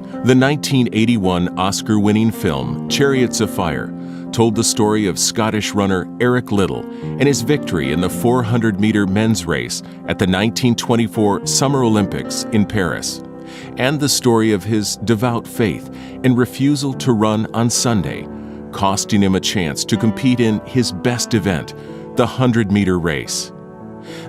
The 1981 Oscar-winning film Chariots of Fire told the story of Scottish runner Eric Liddell and his victory in the 400-meter men's race at the 1924 Summer Olympics in Paris, and the story of his devout faith and refusal to run on Sunday, costing him a chance to compete in his best event, the 100-meter race.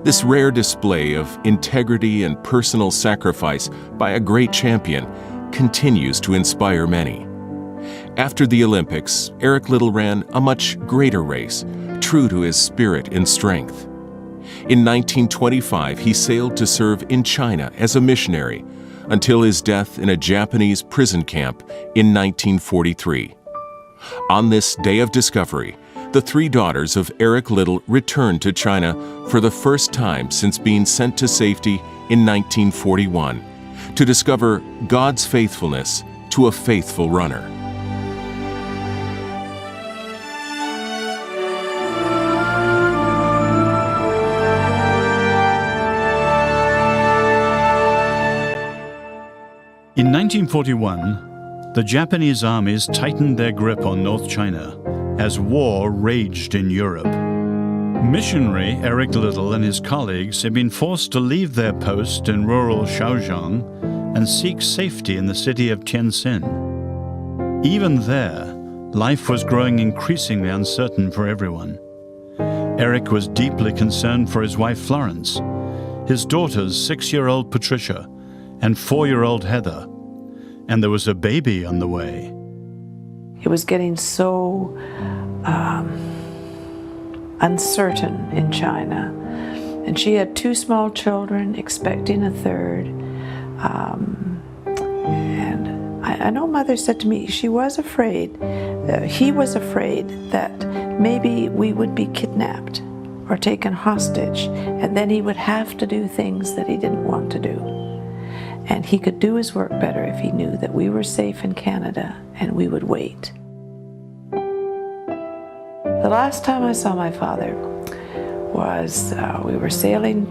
This rare display of integrity and personal sacrifice by a great champion continues to inspire many. After the Olympics, Eric Liddell ran a much greater race, true to his spirit and strength. In 1925, he sailed to serve in China as a missionary until his death in a Japanese prison camp in 1943. On this day of discovery, the three daughters of Eric Liddell returned to China for the first time since being sent to safety in 1941 to discover God's faithfulness to a faithful runner. In 1941, the Japanese armies tightened their grip on North China as war raged in Europe. Missionary Eric Liddell and his colleagues had been forced to leave their post in rural Shaojiang and seek safety in the city of Tientsin. Even there, life was growing increasingly uncertain for everyone. Eric was deeply concerned for his wife Florence, his daughters 6-year-old Patricia and 4-year-old Heather, and there was a baby on the way. It was getting so uncertain in China. And she had 2 small children, expecting a third. And I know Mother said to me she was afraid, he was afraid that maybe we would be kidnapped or taken hostage, and then he would have to do things that he didn't want to do. And he could do his work better if he knew that we were safe in Canada and we would wait. The last time I saw my father was we were sailing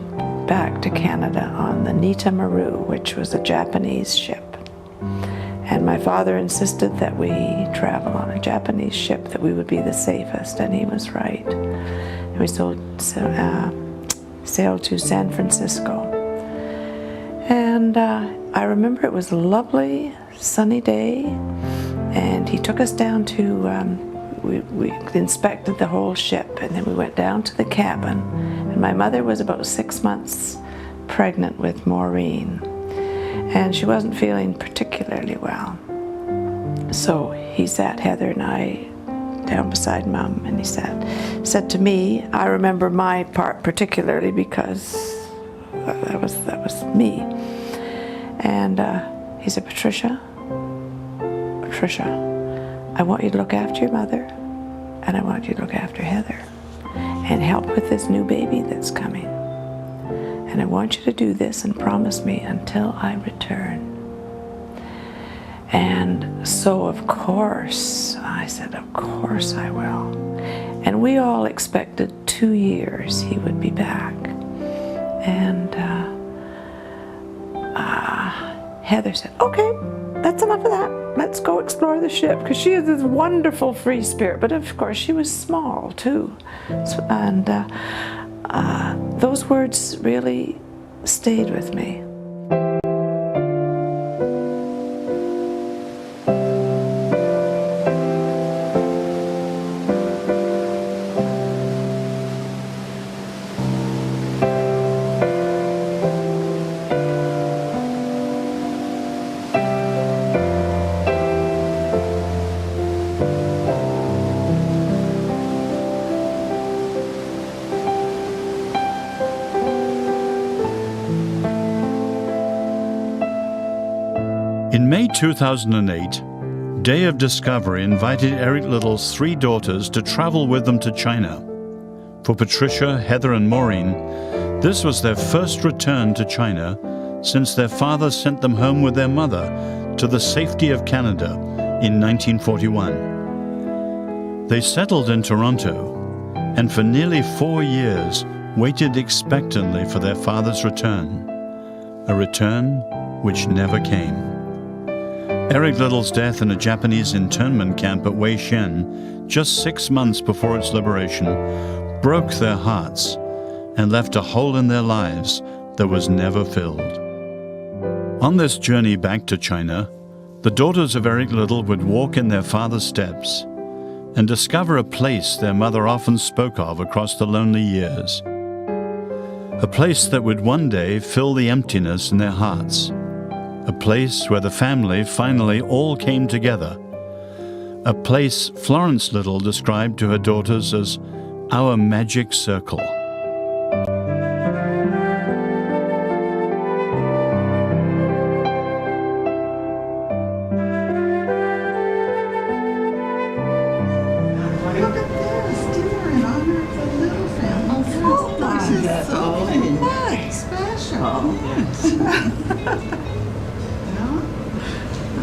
back to Canada on the Nita Maru, which was a Japanese ship. And my father insisted that we travel on a Japanese ship, that we would be the safest, and he was right. And we sailed to San Francisco. And I remember it was a lovely, sunny day, and he took us down to, we inspected the whole ship, and then we went down to the cabin, and my mother was about 6 months pregnant with Maureen, and she wasn't feeling particularly well. So he sat Heather and I down beside Mom, and he said to me, I remember my part particularly because that was me. And he said, Patricia, I want you to look after your mother, and I want you to look after Heather, and help with this new baby that's coming. And I want you to do this and promise me until I return. And so, of course, I said, of course I will. And we all expected 2 years he would be back. And Heather said, okay, that's enough of that. Let's go explore the ship, because she is this wonderful free spirit. But of course, she was small too. And those words really stayed with me. In May 2008, Day of Discovery invited Eric Liddell's 3 daughters to travel with them to China. For Patricia, Heather, and Maureen, this was their first return to China since their father sent them home with their mother to the safety of Canada in 1941. They settled in Toronto, and for nearly 4 years waited expectantly for their father's return, a return which never came. Eric Liddell's death in a Japanese internment camp at Weishen, just 6 months before its liberation, broke their hearts and left a hole in their lives that was never filled. On this journey back to China, the daughters of Eric Liddell would walk in their father's steps and discover a place their mother often spoke of across the lonely years. A place that would one day fill the emptiness in their hearts. A place where the family finally all came together. A place Florence Liddell described to her daughters as our magic circle. Look at this, dinner in honor of the Liddell family. Oh, this is so nice. Special.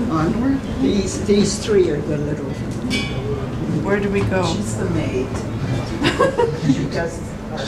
Onward. These three are the Liddell family. Where do we go? She's the maid. She does our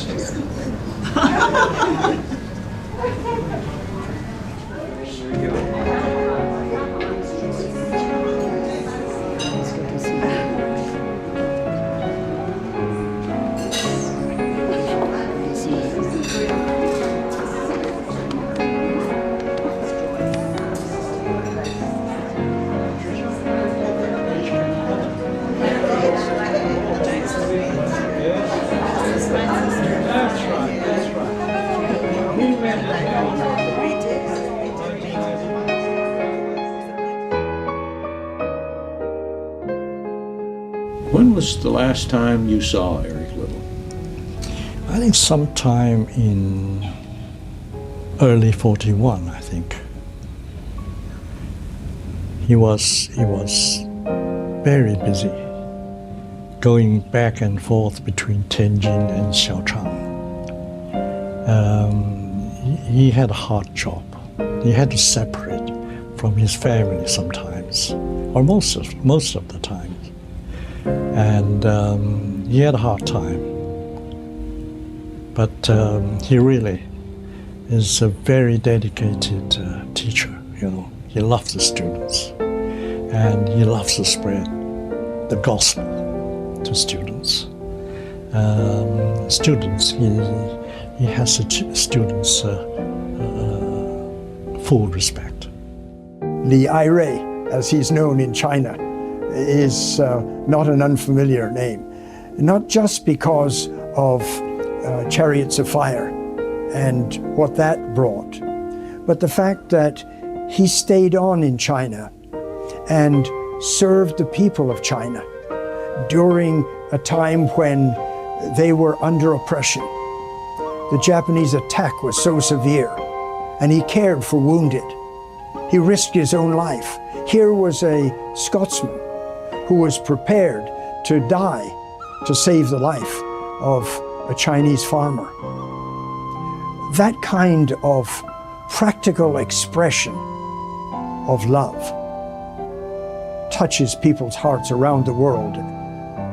When was the last time you saw Eric Liddell? I think sometime in early 41, I think. He was very busy, going back and forth between Tianjin and Xiaochang. He had a hard job. He had to separate from his family sometimes, or most of the time. And he had a hard time. But he really is a very dedicated teacher. You know, he loves the students, and he loves to spread the gospel to students. He has the students full respect. Li Ai, as he's known in China, is not an unfamiliar name, not just because of Chariots of Fire and what that brought, but the fact that he stayed on in China and served the people of China during a time when they were under oppression. The Japanese attack was so severe, and he cared for wounded. He risked his own life. Here was a Scotsman who was prepared to die to save the life of a Chinese farmer. That kind of practical expression of love touches people's hearts around the world,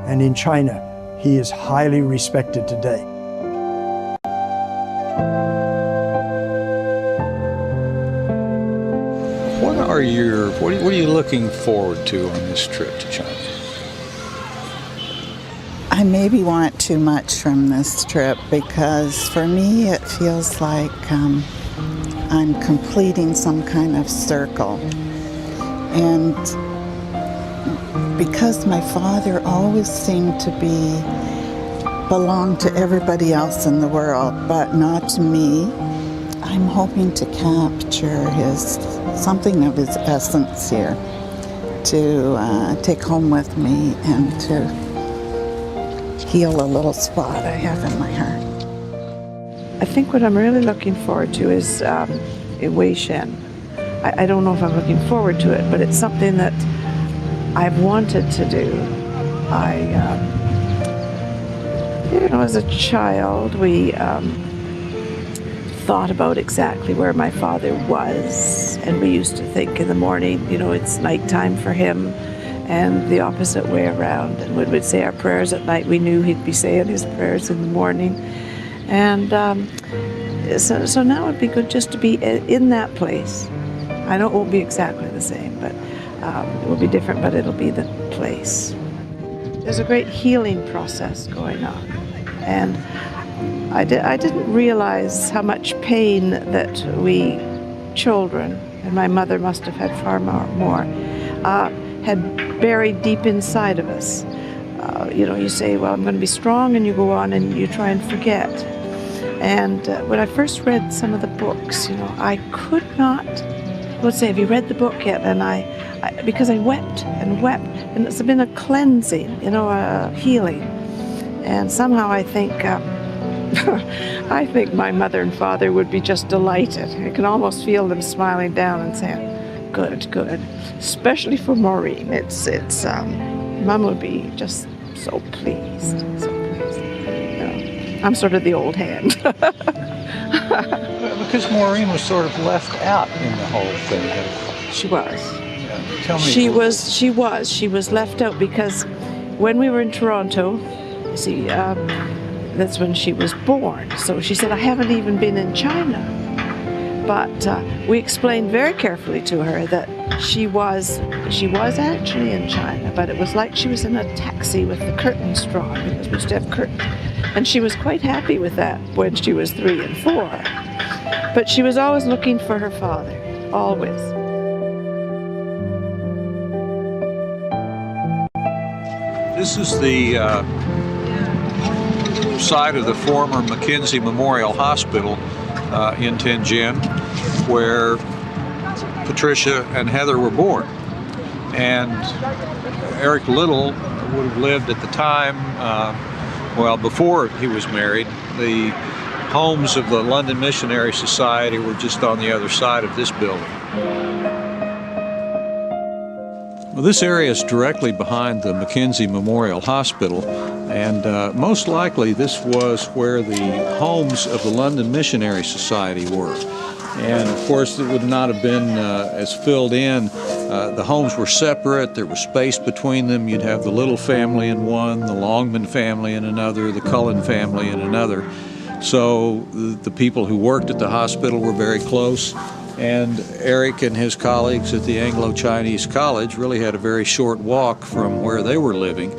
and in China, he is highly respected today. What are you looking forward to on this trip to China? I maybe want too much from this trip because for me it feels like I'm completing some kind of circle. And because my father always seemed to belong to everybody else in the world, but not to me, I'm hoping to capture something of his essence here to take home with me and to heal a little spot I have in my heart. I think what I'm really looking forward to is Weishen. I don't know if I'm looking forward to it, but it's something that I've wanted to do. As a child, we thought about exactly where my father was, and we used to think in the morning, it's nighttime for him, and the opposite way around. And when we'd say our prayers at night, we knew he'd be saying his prayers in the morning. And so now it'd be good just to be in that place. I know it won't be exactly the same, but It will be different, but it'll be the place. There's a great healing process going on. And I didn't realize how much pain that we children, and my mother must have had far more, had buried deep inside of us. You say, well, I'm going to be strong, and you go on and you try and forget. And when I first read some of the books, I could not, let's say, have you read the book yet? And because I wept and wept, and it's been a cleansing, a healing. And somehow I think, I think my mother and father would be just delighted. I can almost feel them smiling down and saying, good, good. Especially for Maureen. Mom would be just so pleased, so pleased. I'm sort of the old hand. Because Maureen was sort of left out in the whole thing. She was. Tell me. She was left out because when we were in Toronto, you see, that's when she was born. So she said, I haven't even been in China. But we explained very carefully to her that she was actually in China, but it was like she was in a taxi with the curtains drawn, because we used to have curtains. And she was quite happy with that when she was 3 and 4. But she was always looking for her father, always. This is the site of the former Mackenzie Memorial Hospital in Tianjin, where Patricia and Heather were born. And Eric Liddell would have lived at the time, before he was married. The homes of the London Missionary Society were just on the other side of this building. Well, this area is directly behind the Mackenzie Memorial Hospital, and most likely this was where the homes of the London Missionary Society were. And of course, it would not have been as filled in. The homes were separate. There was space between them. You'd have the Liddell family in one, the Longman family in another, the Cullen family in another. So the people who worked at the hospital were very close. And Eric and his colleagues at the Anglo-Chinese College really had a very short walk from where they were living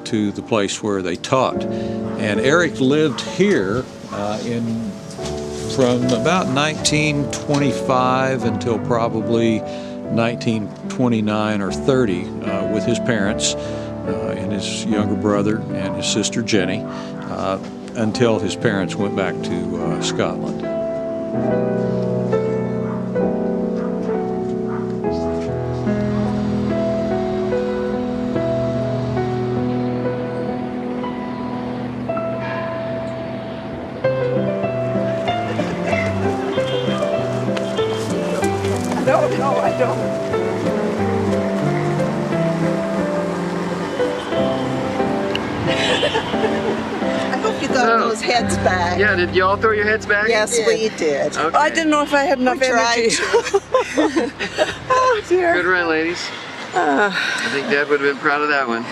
to the place where they taught. And Eric lived here from about 1925 until probably 1929 or 30 with his parents and his younger brother and his sister Jenny until his parents went back to Scotland. No, I don't. I hope you got those heads back. Yeah, did y'all throw your heads back? Yes, we did. Okay. I didn't know if I had enough energy. Oh, dear. Good run, ladies. I think Dad would have been proud of that one.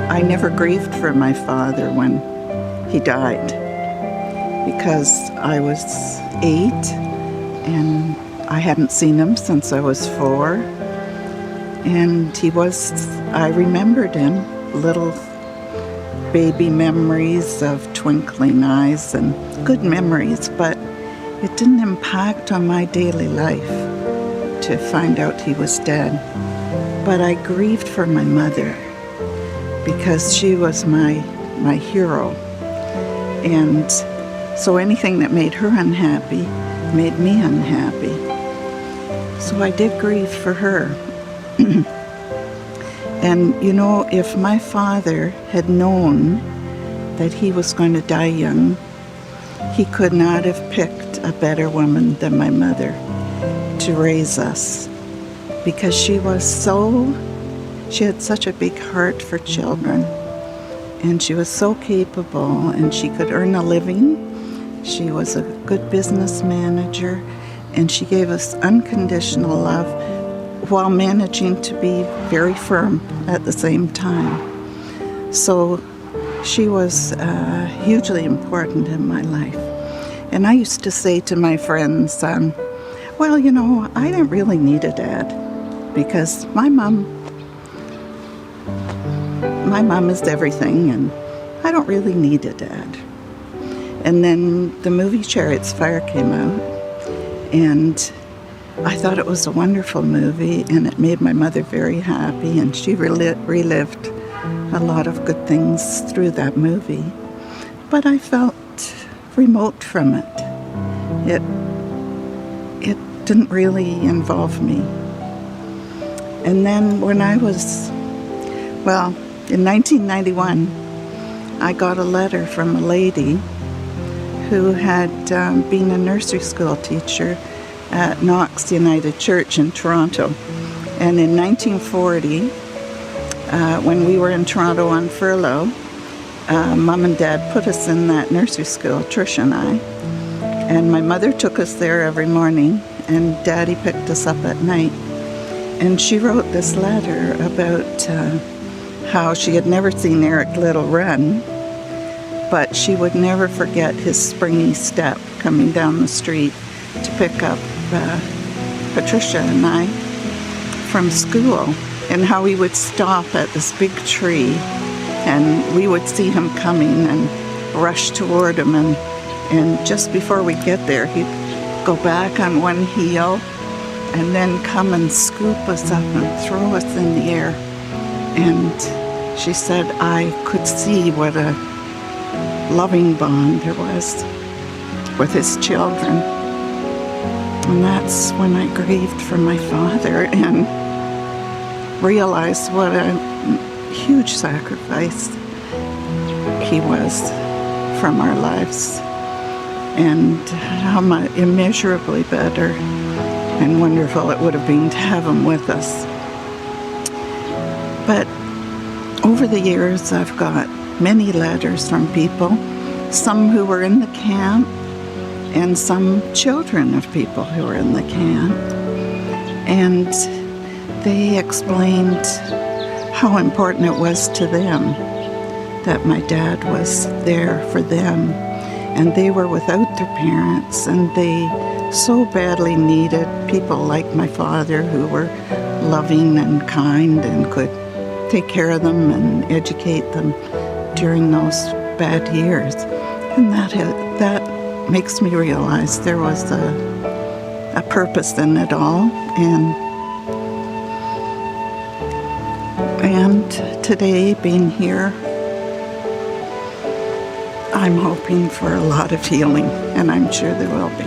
I never grieved for my father when he died, because I was 8 and I hadn't seen him since I was 4. And I remembered him, little baby memories of twinkling eyes and good memories, but it didn't impact on my daily life to find out he was dead. But I grieved for my mother, because she was my hero. And so anything that made her unhappy made me unhappy. So I did grieve for her. And if my father had known that he was going to die young, he could not have picked a better woman than my mother to raise us, because she had such a big heart for children, and she was so capable, and she could earn a living. She was a good business manager, and she gave us unconditional love while managing to be very firm at the same time. So she was hugely important in my life. And I used to say to my friends, well, you know, I didn't really need a dad, because my mom is everything, and I don't really need a dad. And then the movie Chariots of Fire came out, and I thought it was a wonderful movie, and it made my mother very happy, and she relived a lot of good things through that movie. But I felt remote from it. It didn't really involve me. And then when I was, well, in 1991, I got a letter from a lady who had been a nursery school teacher at Knox United Church in Toronto. And in 1940, when we were in Toronto on furlough, Mom and Dad put us in that nursery school, Trish and I. And my mother took us there every morning, and Daddy picked us up at night. And she wrote this letter about how she had never seen Eric Liddell run, but she would never forget his springy step coming down the street to pick up Patricia and I from school, and how he would stop at this big tree, and we would see him coming and rush toward him, and just before we get there, he'd go back on one heel and then come and scoop us up and throw us in the air. And she said I could see what a loving bond there was with his children. And that's when I grieved for my father and realized what a huge sacrifice he was from our lives, and how much immeasurably better and wonderful it would have been to have him with us. But over the years, I've got many letters from people, some who were in the camp, and some children of people who were in the camp. And they explained how important it was to them that my dad was there for them. And they were without their parents, and they so badly needed people like my father, who were loving and kind and could take care of them and educate them during those bad years. And that makes me realize there was a purpose in it all. And today, being here, I'm hoping for a lot of healing, and I'm sure there will be.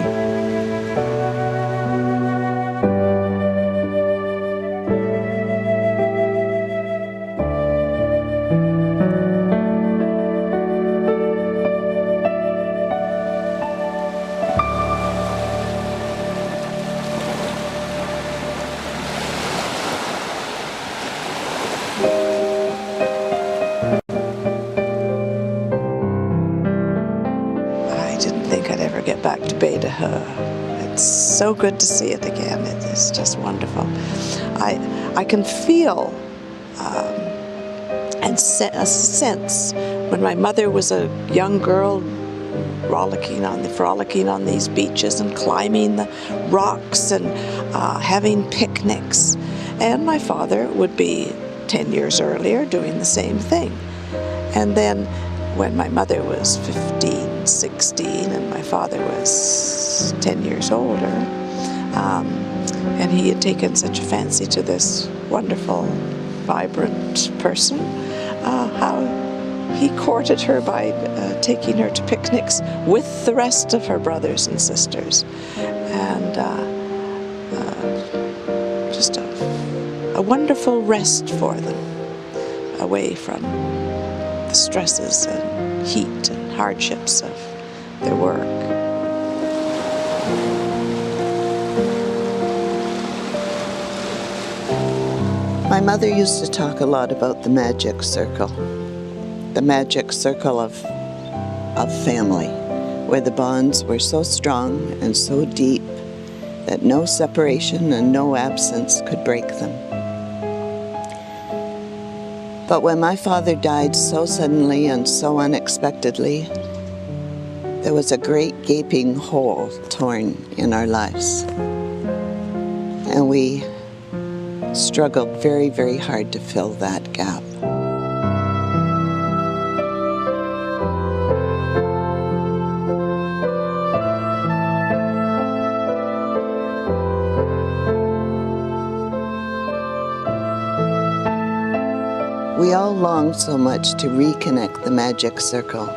Get back to Beta. It's so good to see it again. It's just wonderful. I can feel and a sense when my mother was a young girl frolicking on these beaches and climbing the rocks and having picnics, and my father would be 10 years earlier doing the same thing. And then when my mother was 15, 16, and my father was 10 years older, and he had taken such a fancy to this wonderful, vibrant person, how he courted her by taking her to picnics with the rest of her brothers and sisters, and just a wonderful rest for them, away from the stresses and heat and hardships of their work. My mother used to talk a lot about the magic circle of family, where the bonds were so strong and so deep that no separation and no absence could break them. But when my father died so suddenly and so unexpectedly, there was a great gaping hole torn in our lives. And we struggled very, very hard to fill that gap. We all longed so much to reconnect the magic circle,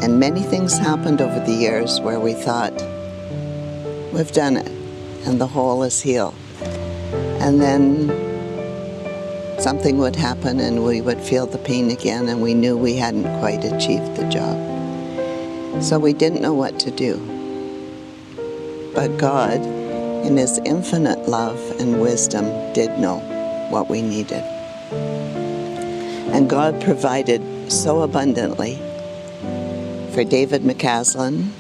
and many things happened over the years where we thought, we've done it, and the hole is healed. And then something would happen and we would feel the pain again, and we knew we hadn't quite achieved the job. So we didn't know what to do. But God, in His infinite love and wisdom, did know what we needed. And God provided so abundantly for David McCaslin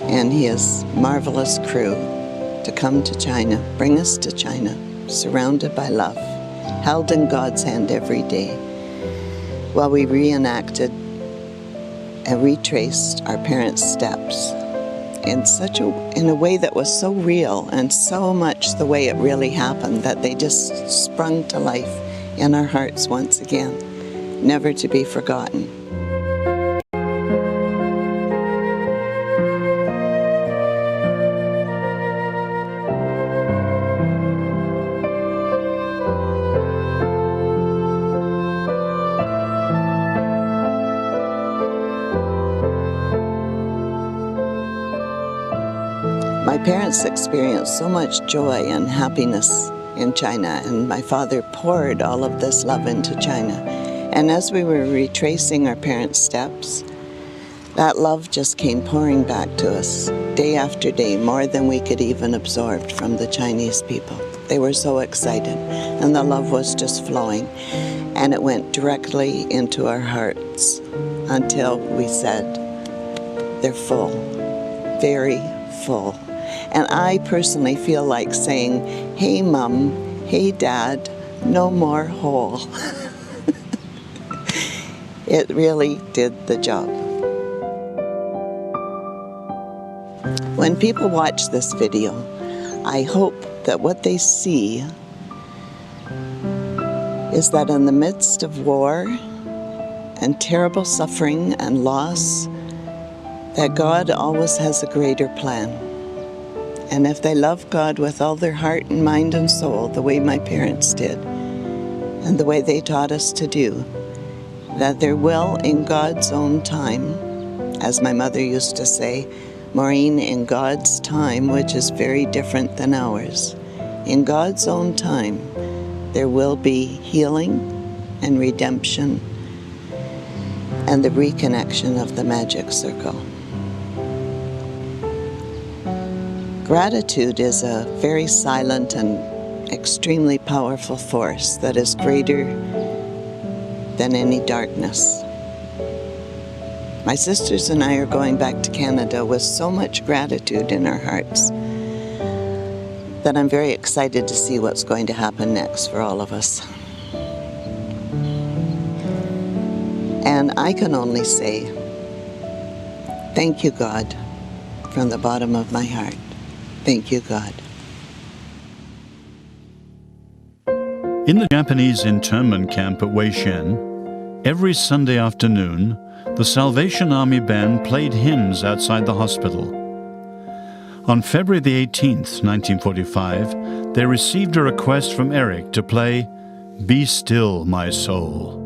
and his marvelous crew to come to China, bring us to China, surrounded by love, held in God's hand every day, while we reenacted and retraced our parents' steps in a way that was so real and so much the way it really happened that they just sprung to life in our hearts once again, never to be forgotten. My parents experienced so much joy and happiness in China, and my father poured all of this love into China. And as we were retracing our parents' steps, that love just came pouring back to us day after day, more than we could even absorb from the Chinese people. They were so excited, and the love was just flowing, and it went directly into our hearts until we said, they're full, very full. And I personally feel like saying, hey Mom, hey Dad, no more hole. It really did the job. When people watch this video, I hope that what they see is that in the midst of war and terrible suffering and loss, that God always has a greater plan. And if they love God with all their heart and mind and soul, the way my parents did, and the way they taught us to do, that there will, in God's own time, as my mother used to say, Maureen, in God's time, which is very different than ours, in God's own time, there will be healing and redemption and the reconnection of the magic circle. Gratitude is a very silent and extremely powerful force that is greater than any darkness. My sisters and I are going back to Canada with so much gratitude in our hearts that I'm very excited to see what's going to happen next for all of us. And I can only say, thank you, God, from the bottom of my heart. Thank you, God. In the Japanese internment camp at Weishen, every Sunday afternoon, the Salvation Army band played hymns outside the hospital. On February the 18th, 1945, they received a request from Eric to play "Be Still, My Soul."